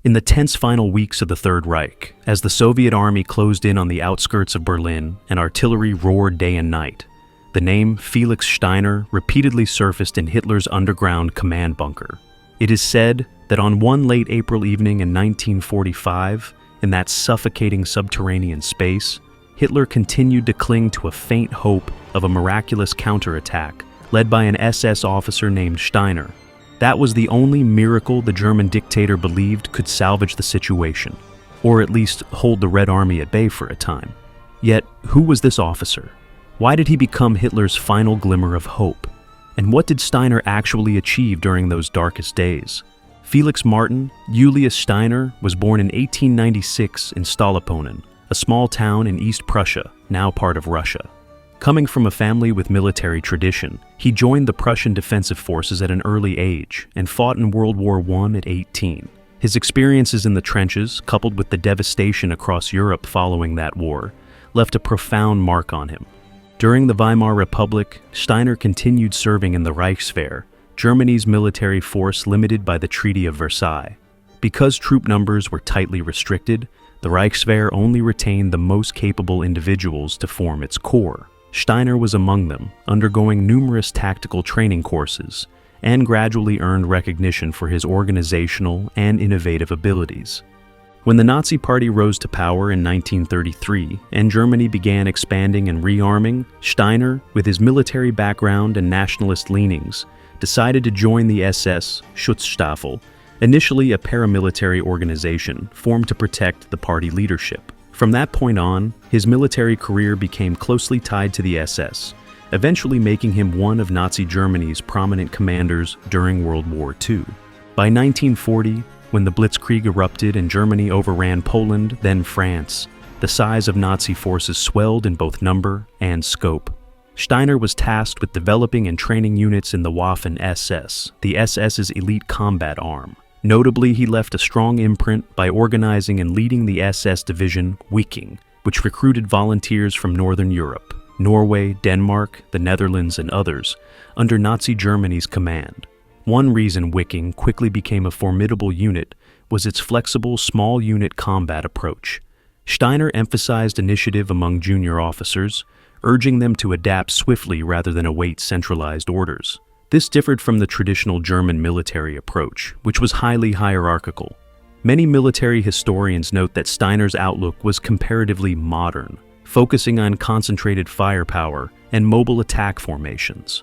In the tense final weeks of the Third Reich, as the Soviet army closed in on the outskirts of Berlin and artillery roared day and night, the name Felix Steiner repeatedly surfaced in Hitler's underground command bunker. It is said that on one late April evening in 1945, in that suffocating subterranean space, Hitler continued to cling to a faint hope of a miraculous counterattack led by an SS officer named Steiner. That was the only miracle the German dictator believed could salvage the situation, or at least hold the Red Army at bay for a time. Yet, who was this officer? Why did he become Hitler's final glimmer of hope? And what did Steiner actually achieve during those darkest days? Felix Martin Julius Steiner was born in 1896 in Stallupönen, a small town in East Prussia, now part of Russia. Coming from a family with military tradition, he joined the Prussian defensive forces at an early age and fought in World War I at 18. His experiences in the trenches, coupled with the devastation across Europe following that war, left a profound mark on him. During the Weimar Republic, Steiner continued serving in the Reichswehr, Germany's military force limited by the Treaty of Versailles. Because troop numbers were tightly restricted, the Reichswehr only retained the most capable individuals to form its core. Steiner was among them, undergoing numerous tactical training courses, and gradually earned recognition for his organizational and innovative abilities. When the Nazi Party rose to power in 1933 and Germany began expanding and rearming, Steiner, with his military background and nationalist leanings, decided to join the SS Schutzstaffel, initially a paramilitary organization formed to protect the party leadership. From that point on, his military career became closely tied to the SS, eventually making him one of Nazi Germany's prominent commanders during World War II. By 1940, when the Blitzkrieg erupted and Germany overran Poland, then France, the size of Nazi forces swelled in both number and scope. Steiner was tasked with developing and training units in the Waffen-SS, the SS's elite combat arm. Notably, he left a strong imprint by organizing and leading the SS division WWII, which recruited volunteers from Northern Europe, Norway, Denmark, the Netherlands, and others, under Nazi Germany's command. One reason WWII quickly became a formidable unit was its flexible small unit combat approach. Steiner emphasized initiative among junior officers, urging them to adapt swiftly rather than await centralized orders. This differed from the traditional German military approach, which was highly hierarchical. Many military historians note that Steiner's outlook was comparatively modern, focusing on concentrated firepower and mobile attack formations.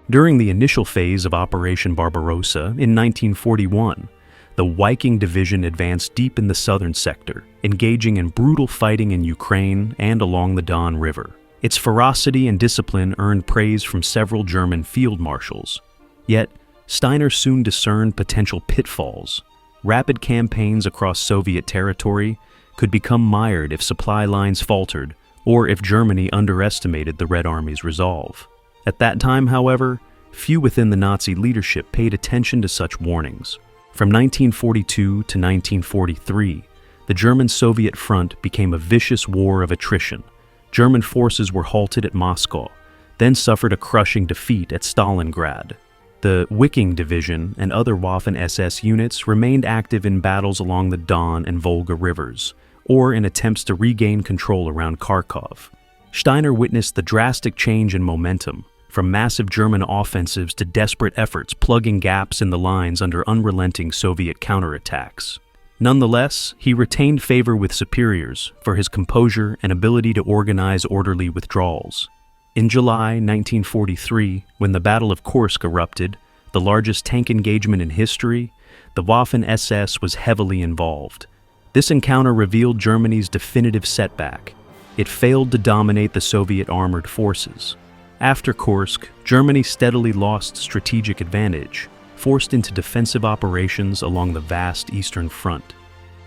During the initial phase of Operation Barbarossa in 1941, the Viking Division advanced deep in the southern sector, engaging in brutal fighting in Ukraine and along the Don River. Its ferocity and discipline earned praise from several German field marshals. Yet, Steiner soon discerned potential pitfalls. Rapid campaigns across Soviet territory could become mired if supply lines faltered or if Germany underestimated the Red Army's resolve. At that time, however, few within the Nazi leadership paid attention to such warnings. From 1942 to 1943, the German-Soviet front became a vicious war of attrition. German forces were halted at Moscow, then suffered a crushing defeat at Stalingrad. The Viking Division and other Waffen-SS units remained active in battles along the Don and Volga rivers, or in attempts to regain control around Kharkov. Steiner witnessed the drastic change in momentum, from massive German offensives to desperate efforts plugging gaps in the lines under unrelenting Soviet counterattacks. Nonetheless, he retained favor with superiors for his composure and ability to organize orderly withdrawals. In July 1943, when the Battle of Kursk erupted, the largest tank engagement in history, the Waffen-SS was heavily involved. This encounter revealed Germany's definitive setback. It failed to dominate the Soviet armored forces. After Kursk, Germany steadily lost strategic advantage, forced into defensive operations along the vast Eastern Front.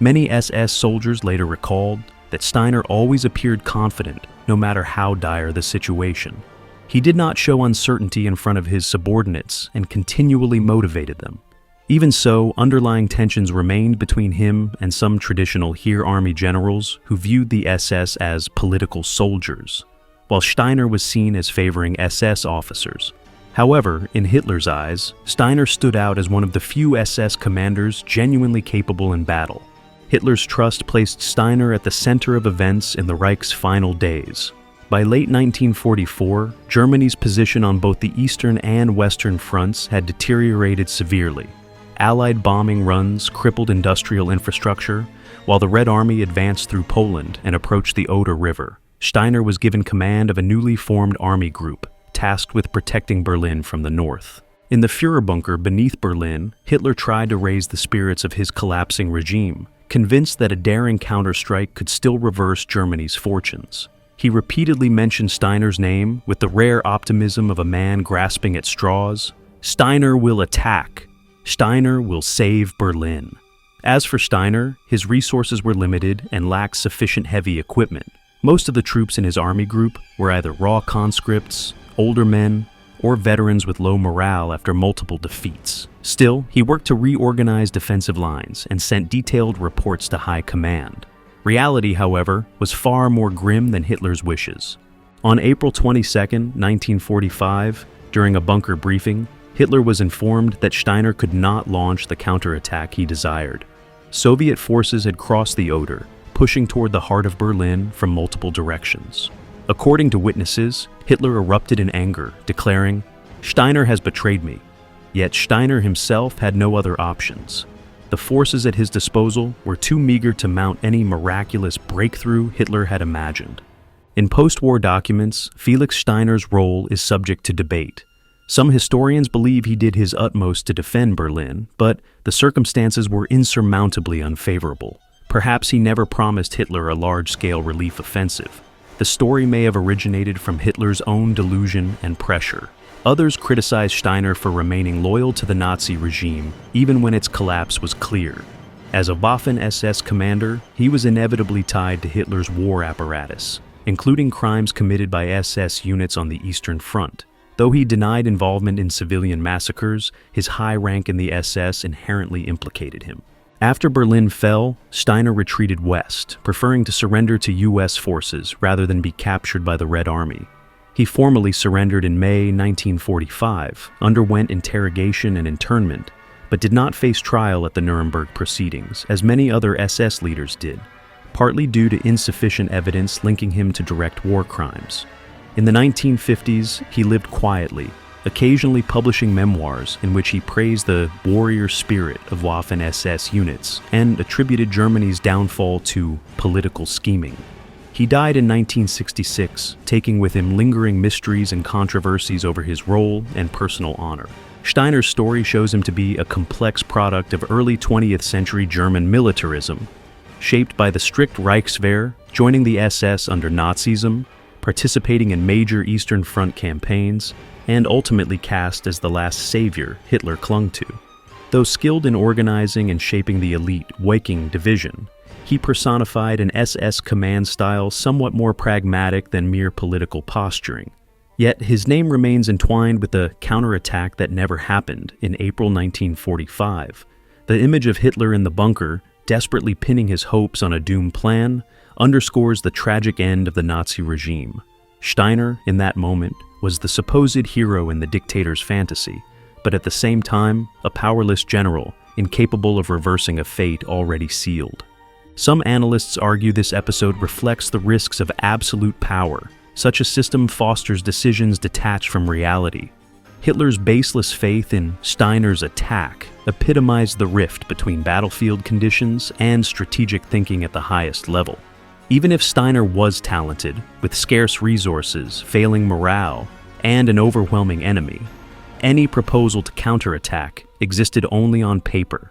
Many SS soldiers later recalled that Steiner always appeared confident, no matter how dire the situation. He did not show uncertainty in front of his subordinates and continually motivated them. Even so, underlying tensions remained between him and some traditional Heer Army generals who viewed the SS as political soldiers. While Steiner was seen as favoring SS officers, However, in Hitler's eyes, Steiner stood out as one of the few SS commanders genuinely capable in battle. Hitler's trust placed Steiner at the center of events in the Reich's final days. By late 1944, Germany's position on both the eastern and western fronts had deteriorated severely. Allied bombing runs crippled industrial infrastructure, while the Red Army advanced through Poland and approached the Oder River. Steiner was given command of a newly formed army group, tasked with protecting Berlin from the north. In the Führer bunker beneath Berlin, Hitler tried to raise the spirits of his collapsing regime, convinced that a daring counterstrike could still reverse Germany's fortunes. He repeatedly mentioned Steiner's name with the rare optimism of a man grasping at straws. Steiner will attack. Steiner will save Berlin. As for Steiner, his resources were limited and lacked sufficient heavy equipment. Most of the troops in his army group were either raw conscripts, older men, or veterans with low morale after multiple defeats. Still, he worked to reorganize defensive lines and sent detailed reports to high command. Reality, however, was far more grim than Hitler's wishes. On April 22, 1945, during a bunker briefing, Hitler was informed that Steiner could not launch the counterattack he desired. Soviet forces had crossed the Oder, pushing toward the heart of Berlin from multiple directions. According to witnesses, Hitler erupted in anger, declaring, "Steiner has betrayed me." Yet Steiner himself had no other options. The forces at his disposal were too meager to mount any miraculous breakthrough Hitler had imagined. In post-war documents, Felix Steiner's role is subject to debate. Some historians believe he did his utmost to defend Berlin, but the circumstances were insurmountably unfavorable. Perhaps he never promised Hitler a large-scale relief offensive. The story may have originated from Hitler's own delusion and pressure. Others criticize Steiner for remaining loyal to the Nazi regime, even when its collapse was clear. As a Waffen-SS commander, he was inevitably tied to Hitler's war apparatus, including crimes committed by SS units on the Eastern Front. Though he denied involvement in civilian massacres, his high rank in the SS inherently implicated him. After Berlin fell, Steiner retreated west, preferring to surrender to U.S. forces rather than be captured by the Red Army. He formally surrendered in May 1945, underwent interrogation and internment, but did not face trial at the Nuremberg proceedings, as many other SS leaders did, partly due to insufficient evidence linking him to direct war crimes. In the 1950s, he lived quietly, occasionally publishing memoirs in which he praised the warrior spirit of Waffen-SS units and attributed Germany's downfall to political scheming. He died in 1966, taking with him lingering mysteries and controversies over his role and personal honor. Steiner's story shows him to be a complex product of early 20th century German militarism, shaped by the strict Reichswehr, joining the SS under Nazism, participating in major Eastern Front campaigns, and ultimately cast as the last savior Hitler clung to. Though skilled in organizing and shaping the elite Viking division, he personified an SS command style somewhat more pragmatic than mere political posturing. Yet his name remains entwined with the counterattack that never happened in April 1945. The image of Hitler in the bunker, desperately pinning his hopes on a doomed plan, underscores the tragic end of the Nazi regime. Steiner, in that moment, was the supposed hero in the dictator's fantasy, but at the same time, a powerless general, incapable of reversing a fate already sealed. Some analysts argue this episode reflects the risks of absolute power. Such a system fosters decisions detached from reality. Hitler's baseless faith in Steiner's attack epitomized the rift between battlefield conditions and strategic thinking at the highest level. Even if Steiner was talented, with scarce resources, failing morale, and an overwhelming enemy, any proposal to counterattack existed only on paper.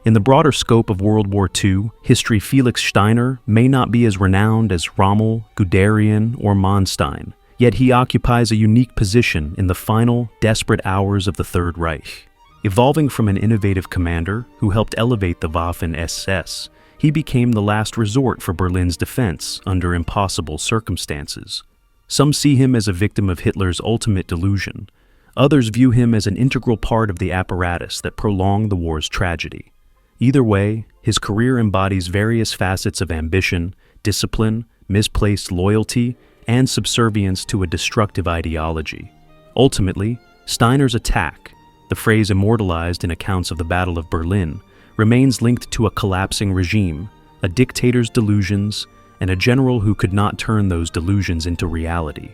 In the broader scope of World War II, history Felix Steiner may not be as renowned as Rommel, Guderian, or Manstein, yet he occupies a unique position in the final, desperate hours of the Third Reich. Evolving from an innovative commander who helped elevate the Waffen-SS, he became the last resort for Berlin's defense under impossible circumstances. Some see him as a victim of Hitler's ultimate delusion. Others view him as an integral part of the apparatus that prolonged the war's tragedy. Either way, his career embodies various facets of ambition, discipline, misplaced loyalty, and subservience to a destructive ideology. Ultimately, Steiner's attack, the phrase immortalized in accounts of the Battle of Berlin, remains linked to a collapsing regime, a dictator's delusions, and a general who could not turn those delusions into reality.